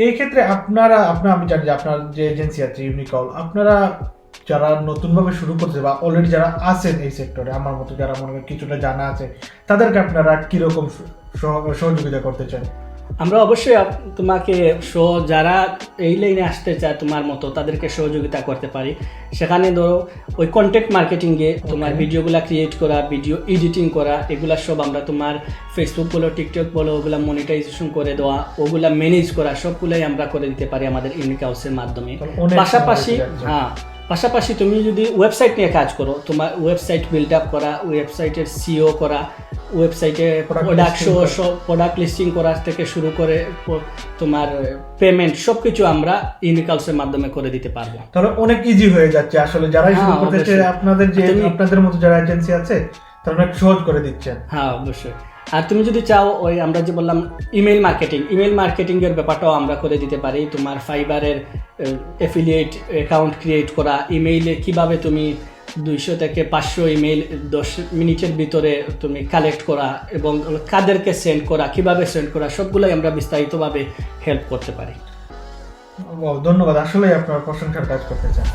এই ক্ষেত্রে আমি জানি যে আপনার যে এজেন্সি আছে ইউনিকল, আপনারা যারা নতুনভাবে শুরু করছে বা অলরেডি যারা আছেন এই সেক্টরে, আমার মতো যারা মনে করেন কিছুটা জানা আছে, তাদেরকে আপনারা কিরকম সহযোগিতা করতে চান? আমরা অবশ্যই তোমাকে যারা এই লাইনে আসতে চায় তোমার মতো তাদেরকে সহযোগিতা করতে পারি। সেখানে ধরো ওই কন্টেন্ট মার্কেটিংয়ে তোমার ভিডিওগুলো ক্রিয়েট করা, ভিডিও এডিটিং করা, এগুলা সব আমরা তোমার ফেসবুক বলো, টিকটক বলো, ওগুলা মনিটাইজেশন করে দেওয়া, ওগুলা ম্যানেজ করা, সবগুলাই আমরা করে দিতে পারি আমাদের ইউনিক হাউসের মাধ্যমে। পাশাপাশি তুমি যদি ওয়েবসাইট নিয়ে কাজ করো, তোমার ওয়েবসাইট বিল্ড আপ করা, ওয়েবসাইটের সিও করা, ওয়েবসাইটে প্রোডাক্ট লিস্টিং করা থেকে শুরু করে তোমার পেমেন্ট, সবকিছু আমরা ইউনিক হাউসের মাধ্যমে করে দিতে পারবো। তাহলে অনেক ইজি হয়ে যাচ্ছে আসলে, যারাই শুরু করতে চায় আপনাদের মতো যারা এজেন্সি আছে তারা অনেক সহজ করে দিচ্ছেন। হ্যাঁ অবশ্যই। আর তুমি যদি চাও ওই আমরা যে বললাম ইমেল মার্কেটিং এর ব্যাপারটাও আমরা করে দিতে পারি। তোমার ফাইবারের অ্যাফিলিয়েট অ্যাকাউন্ট ক্রিয়েট করা, ইমেইলে কিভাবে তুমি 200 থেকে 500 ইমেইল 10 মিনিটের ভিতরে তুমি কালেক্ট করা এবং কাদেরকে সেন্ড করা, কিভাবে সেন্ড করা, সবগুলোই আমরা বিস্তারিতভাবে হেল্প করতে পারি। ধন্যবাদ, আসলেই আপনার প্রশংসার কাজ করতে চান।